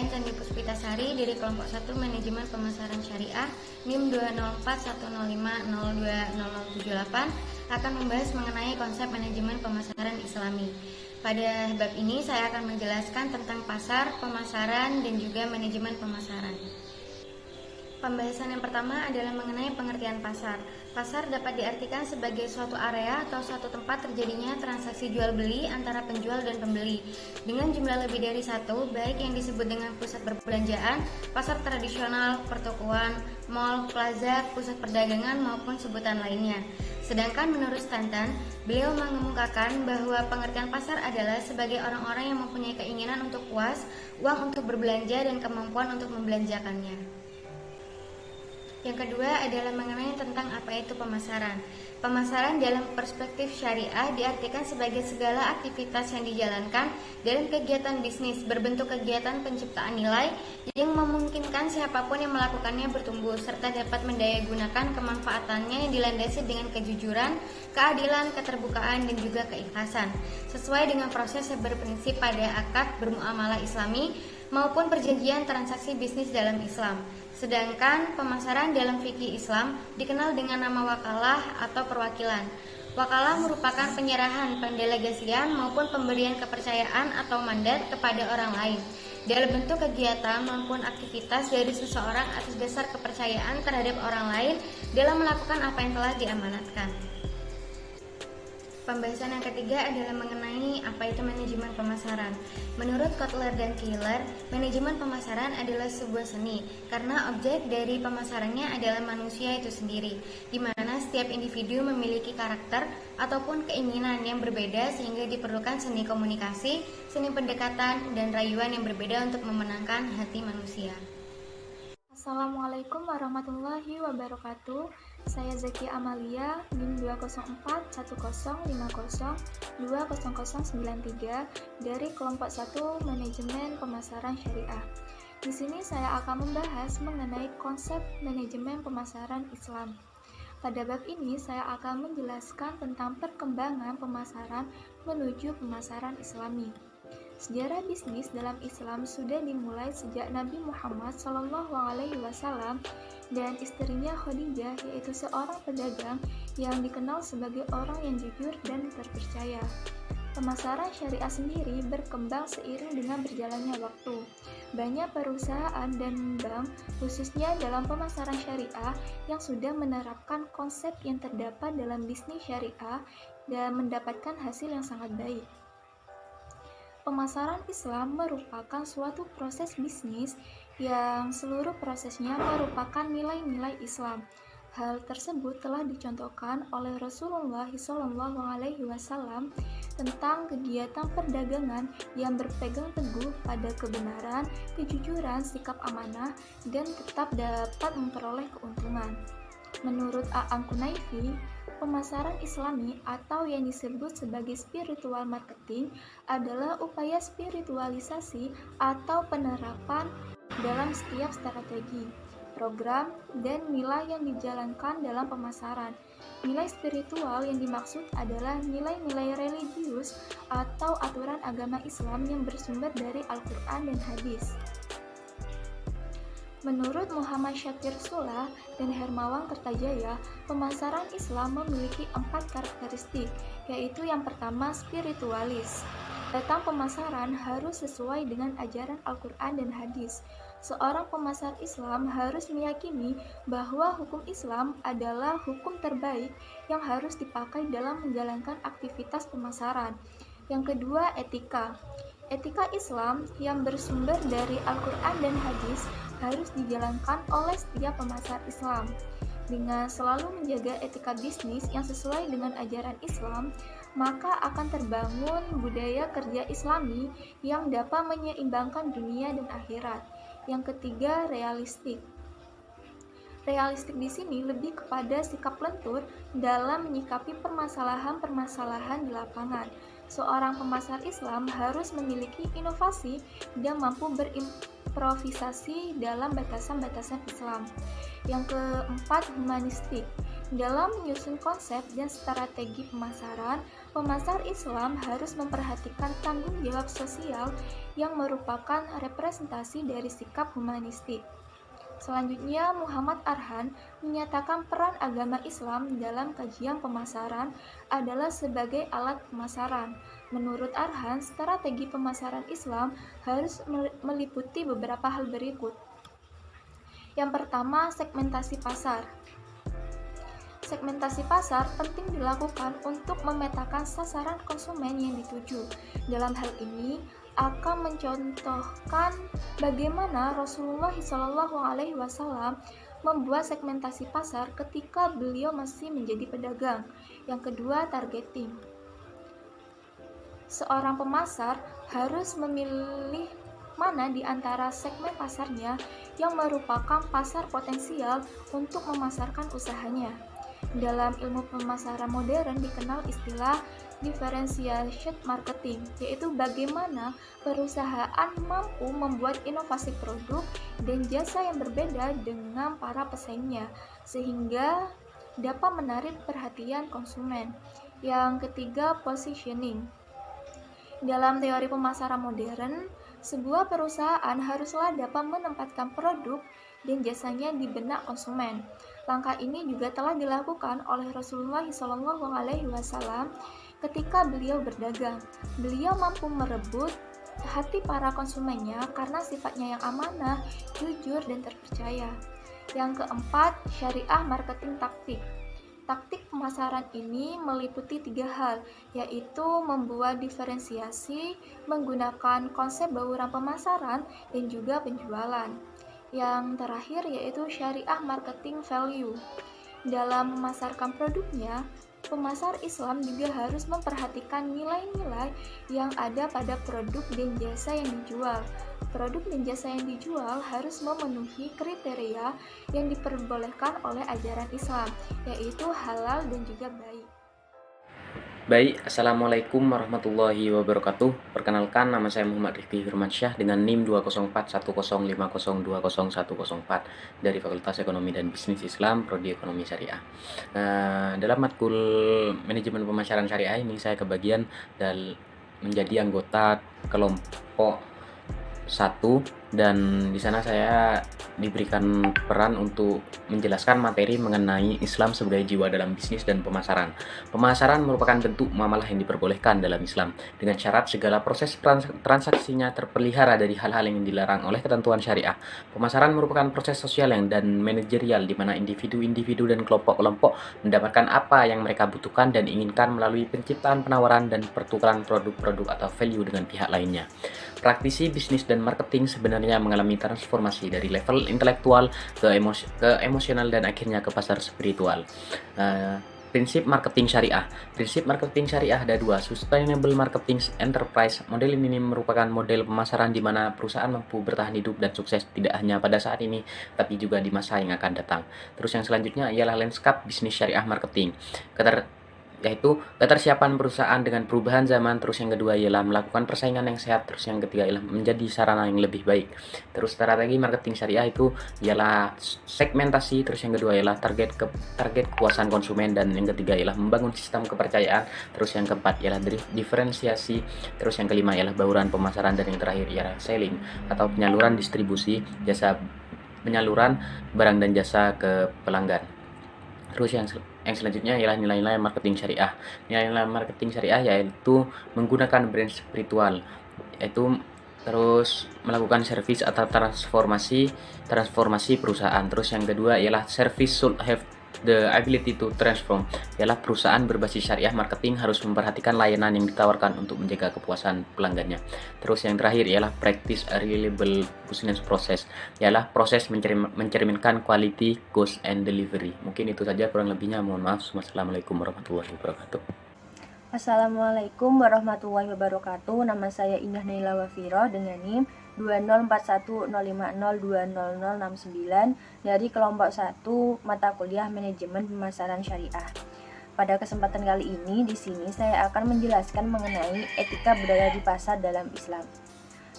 Saya Candi Puspitasari dari kelompok 1 Manajemen Pemasaran Syariah NIM 20410502078 akan membahas mengenai konsep manajemen pemasaran Islami. Pada bab ini saya akan menjelaskan tentang pasar, pemasaran, dan juga manajemen pemasaran. Pembahasan yang pertama adalah mengenai pengertian pasar. Pasar dapat diartikan sebagai suatu area atau suatu tempat terjadinya transaksi jual-beli antara penjual dan pembeli dengan jumlah lebih dari satu, baik yang disebut dengan pusat perbelanjaan, pasar tradisional, pertokoan, mal, plaza, pusat perdagangan, maupun sebutan lainnya. Sedangkan menurut Stanton, beliau mengemukakan bahwa pengertian pasar adalah sebagai orang-orang yang mempunyai keinginan untuk puas, uang untuk berbelanja, dan kemampuan untuk membelanjakannya. Yang kedua adalah mengenai tentang apa itu pemasaran. Pemasaran dalam perspektif syariah diartikan sebagai segala aktivitas yang dijalankan dalam kegiatan bisnis berbentuk kegiatan penciptaan nilai yang memungkinkan siapapun yang melakukannya bertumbuh serta dapat mendayagunakan kemanfaatannya yang dilandasi dengan kejujuran, keadilan, keterbukaan, dan juga keikhlasan sesuai dengan proses yang berprinsip pada akad bermuamalah Islami maupun perjanjian transaksi bisnis dalam Islam. Sedangkan pemasaran dalam fikih Islam dikenal dengan nama wakalah atau perwakilan. Wakalah merupakan penyerahan, pendelegasian maupun pemberian kepercayaan atau mandat kepada orang lain dalam bentuk kegiatan maupun aktivitas dari seseorang atas dasar kepercayaan terhadap orang lain dalam melakukan apa yang telah diamanatkan. Pembahasan yang ketiga adalah mengenai apa itu manajemen pemasaran. Menurut Kotler dan Keeler, manajemen pemasaran adalah sebuah seni karena objek dari pemasarannya adalah manusia itu sendiri, di mana setiap individu memiliki karakter ataupun keinginan yang berbeda sehingga diperlukan seni komunikasi, seni pendekatan, dan rayuan yang berbeda untuk memenangkan hati manusia. Assalamualaikum warahmatullahi wabarakatuh. Saya Zaki Amalia, NIM 2041050200093 dari kelompok 1 Manajemen Pemasaran Syariah. Di sini saya akan membahas mengenai konsep manajemen pemasaran Islam. Pada bab ini saya akan menjelaskan tentang perkembangan pemasaran menuju pemasaran Islami. Sejarah bisnis dalam Islam sudah dimulai sejak Nabi Muhammad SAW dan istrinya Khadijah, yaitu seorang pedagang yang dikenal sebagai orang yang jujur dan terpercaya. Pemasaran syariah sendiri berkembang seiring dengan berjalannya waktu. Banyak perusahaan dan bank, khususnya dalam pemasaran syariah, yang sudah menerapkan konsep yang terdapat dalam bisnis syariah dan mendapatkan hasil yang sangat baik. Pemasaran Islam merupakan suatu proses bisnis yang seluruh prosesnya merupakan nilai-nilai Islam. Hal tersebut telah dicontohkan oleh Rasulullah SAW tentang kegiatan perdagangan yang berpegang teguh pada kebenaran, kejujuran, sikap amanah, dan tetap dapat memperoleh keuntungan. Menurut A'am Kunaifi, pemasaran Islami atau yang disebut sebagai spiritual marketing adalah upaya spiritualisasi atau penerapan dalam setiap strategi, program, dan nilai yang dijalankan dalam pemasaran. Nilai spiritual yang dimaksud adalah nilai-nilai religius atau aturan agama Islam yang bersumber dari Al-Quran dan Hadis. Menurut Muhammad Syakir Sulah dan Hermawan Kertajaya, pemasaran Islam memiliki 4 karakteristik, yaitu yang pertama spiritualis. Datang pemasaran harus sesuai dengan ajaran Al-Quran dan Hadis. Seorang pemasar Islam harus meyakini bahwa hukum Islam adalah hukum terbaik yang harus dipakai dalam menjalankan aktivitas pemasaran. Yang kedua, etika. Etika Islam yang bersumber dari Al-Quran dan Hadis harus dijalankan oleh setiap pemasar Islam. Dengan selalu menjaga etika bisnis yang sesuai dengan ajaran Islam, maka akan terbangun budaya kerja Islami yang dapat menyeimbangkan dunia dan akhirat. Yang ketiga, realistik. Realistik di sini lebih kepada sikap lentur dalam menyikapi permasalahan-permasalahan di lapangan. Seorang pemasar Islam harus memiliki inovasi dan mampu berimprovisasi dalam batasan-batasan Islam. Yang keempat, humanistik. Dalam menyusun konsep dan strategi pemasaran, pemasar Islam harus memperhatikan tanggung jawab sosial yang merupakan representasi dari sikap humanistik. Selanjutnya, Muhammad Arhan menyatakan peran agama Islam dalam kajian pemasaran adalah sebagai alat pemasaran. Menurut Arhan, strategi pemasaran Islam harus meliputi beberapa hal berikut. Yang pertama, segmentasi pasar. Segmentasi pasar penting dilakukan untuk memetakan sasaran konsumen yang dituju. Dalam hal ini akan mencontohkan bagaimana Rasulullah SAW membuat segmentasi pasar ketika beliau masih menjadi pedagang. Yang kedua, targeting. Seorang pemasar harus memilih mana di antara segmen pasarnya yang merupakan pasar potensial untuk memasarkan usahanya. Dalam ilmu pemasaran modern dikenal istilah differentiation marketing, yaitu bagaimana perusahaan mampu membuat inovasi produk dan jasa yang berbeda dengan para pesaingnya, sehingga dapat menarik perhatian konsumen. Yang ketiga, positioning. Dalam teori pemasaran modern, sebuah perusahaan haruslah dapat menempatkan produk dan jasanya di benak konsumen. Langkah ini juga telah dilakukan oleh Rasulullah SAW ketika beliau berdagang. Beliau mampu merebut hati para konsumennya karena sifatnya yang amanah, jujur, dan terpercaya. Yang keempat, syariah marketing taktik. Taktik pemasaran ini meliputi 3 hal, yaitu membuat diferensiasi, menggunakan konsep bauran pemasaran, dan juga penjualan. Yang terakhir yaitu syariah marketing value. Dalam memasarkan produknya, pemasar Islam juga harus memperhatikan nilai-nilai yang ada pada produk dan jasa yang dijual. Produk dan jasa yang dijual harus memenuhi kriteria yang diperbolehkan oleh ajaran Islam, yaitu halal dan juga baik. Baik, Assalamualaikum warahmatullahi wabarakatuh. Perkenalkan, nama saya Muhammad Rifki Firmansyah dengan NIM 2041050201104 dari Fakultas Ekonomi dan Bisnis Islam, Prodi Ekonomi Syariah. Dalam matkul manajemen pemasaran syariah ini saya kebagian dan menjadi anggota kelompok 1, dan di sana saya diberikan peran untuk menjelaskan materi mengenai Islam sebagai jiwa dalam bisnis dan pemasaran. Pemasaran merupakan bentuk muamalah yang diperbolehkan dalam Islam dengan syarat segala proses transaksinya terpelihara dari hal-hal yang dilarang oleh ketentuan syariah. Pemasaran merupakan proses sosial dan manajerial di mana individu-individu dan kelompok-kelompok mendapatkan apa yang mereka butuhkan dan inginkan melalui penciptaan, penawaran, dan pertukaran produk-produk atau value dengan pihak lainnya. Praktisi bisnis dan marketing sebenarnya mengalami transformasi dari level intelektual ke emosional dan akhirnya ke pasar spiritual. Prinsip marketing syariah. Prinsip marketing syariah ada 2, Sustainable Marketing Enterprise. Model ini merupakan model pemasaran di mana perusahaan mampu bertahan hidup dan sukses tidak hanya pada saat ini, tapi juga di masa yang akan datang. Terus yang selanjutnya ialah landscape bisnis syariah marketing. Yaitu ketersiapan perusahaan dengan perubahan zaman. Terus yang kedua ialah melakukan persaingan yang sehat. Terus yang ketiga ialah menjadi sarana yang lebih baik. Terus strategi marketing syariah itu ialah segmentasi. Terus yang kedua ialah target kepuasan konsumen, dan yang ketiga ialah membangun sistem kepercayaan. Terus yang keempat ialah diferensiasi. Terus yang kelima ialah bauran pemasaran, dan yang terakhir ialah selling atau penyaluran distribusi jasa penyaluran barang dan jasa ke pelanggan. Terus yang selanjutnya ialah nilai-nilai marketing syariah. Nilai-nilai marketing syariah yaitu menggunakan brand spiritual, yaitu terus melakukan service atau transformasi perusahaan. Terus yang kedua ialah service should have the ability to transform, ialah perusahaan berbasis syariah marketing harus memperhatikan layanan yang ditawarkan untuk menjaga kepuasan pelanggannya. Terus yang terakhir ialah practice a reliable business process, ialah proses mencerminkan quality, cost, and delivery. Mungkin itu saja, kurang lebihnya mohon maaf. Wassalamualaikum warahmatullahi wabarakatuh. Assalamualaikum warahmatullahi wabarakatuh. Nama saya Indah Naila Wafiro dengan NIM 2041050200069 dari kelompok 1 mata kuliah manajemen pemasaran syariah. Pada kesempatan kali ini di sini saya akan menjelaskan mengenai etika budaya di pasar dalam Islam.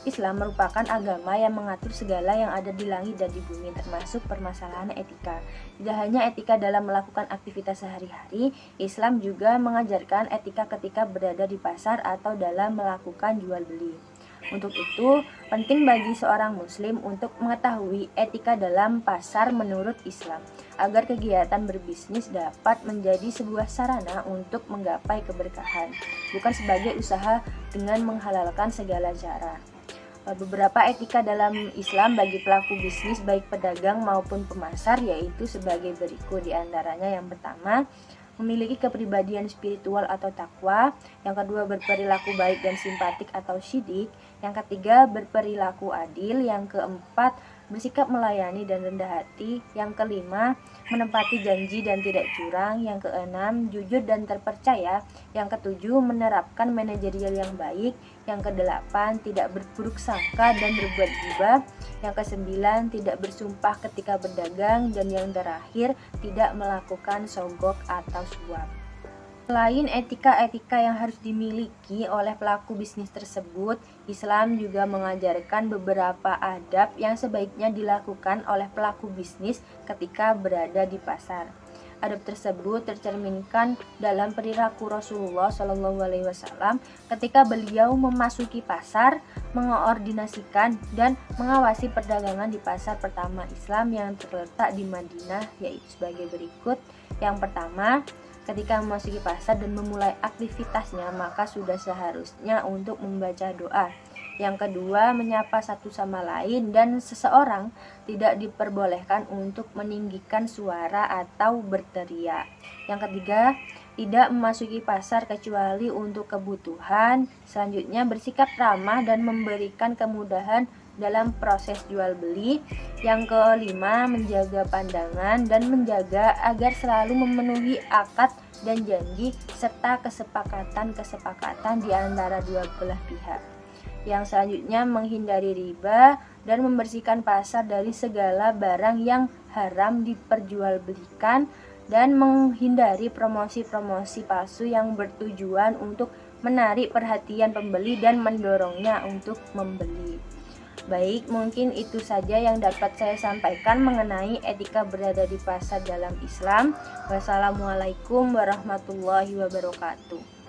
Islam merupakan agama yang mengatur segala yang ada di langit dan di bumi, termasuk permasalahan etika. Tidak hanya etika dalam melakukan aktivitas sehari-hari, Islam juga mengajarkan etika ketika berada di pasar atau dalam melakukan jual beli. Untuk itu, penting bagi seorang muslim untuk mengetahui etika dalam pasar menurut Islam, agar kegiatan berbisnis dapat menjadi sebuah sarana untuk menggapai keberkahan, bukan sebagai usaha dengan menghalalkan segala cara. Beberapa etika dalam Islam bagi pelaku bisnis baik pedagang maupun pemasar yaitu sebagai berikut. Di antaranya yang pertama, memiliki kepribadian spiritual atau takwa. Yang kedua, berperilaku baik dan simpatik atau syidik. Yang ketiga, berperilaku adil. Yang keempat, bersikap melayani dan rendah hati. Yang kelima, menepati janji dan tidak curang. Yang keenam, jujur dan terpercaya. Yang ketujuh, menerapkan manajerial yang baik. Yang kedelapan, tidak berburuk sangka dan berbuat gibah. Yang kesembilan, tidak bersumpah ketika berdagang. Dan yang terakhir, tidak melakukan sogok atau suap. Selain etika-etika yang harus dimiliki oleh pelaku bisnis tersebut, Islam juga mengajarkan beberapa adab yang sebaiknya dilakukan oleh pelaku bisnis ketika berada di pasar. Adab tersebut tercerminkan dalam perilaku Rasulullah SAW ketika beliau memasuki pasar, mengoordinasikan dan mengawasi perdagangan di pasar pertama Islam yang terletak di Madinah, yaitu sebagai berikut. Yang pertama, ketika memasuki pasar dan memulai aktivitasnya, maka sudah seharusnya untuk membaca doa. Yang kedua, menyapa satu sama lain dan seseorang tidak diperbolehkan untuk meninggikan suara atau berteriak. Yang ketiga, tidak memasuki pasar kecuali untuk kebutuhan. Selanjutnya, bersikap ramah dan memberikan kemudahan dalam proses jual beli. Yang kelima, menjaga pandangan dan menjaga agar selalu memenuhi akad dan janji serta kesepakatan di antara dua belah pihak. Yang selanjutnya, menghindari riba dan membersihkan pasar dari segala barang yang haram diperjualbelikan dan menghindari promosi-promosi palsu yang bertujuan untuk menarik perhatian pembeli dan mendorongnya untuk membeli. Baik, mungkin itu saja yang dapat saya sampaikan mengenai etika berada di pasar dalam Islam. Wassalamualaikum warahmatullahi wabarakatuh.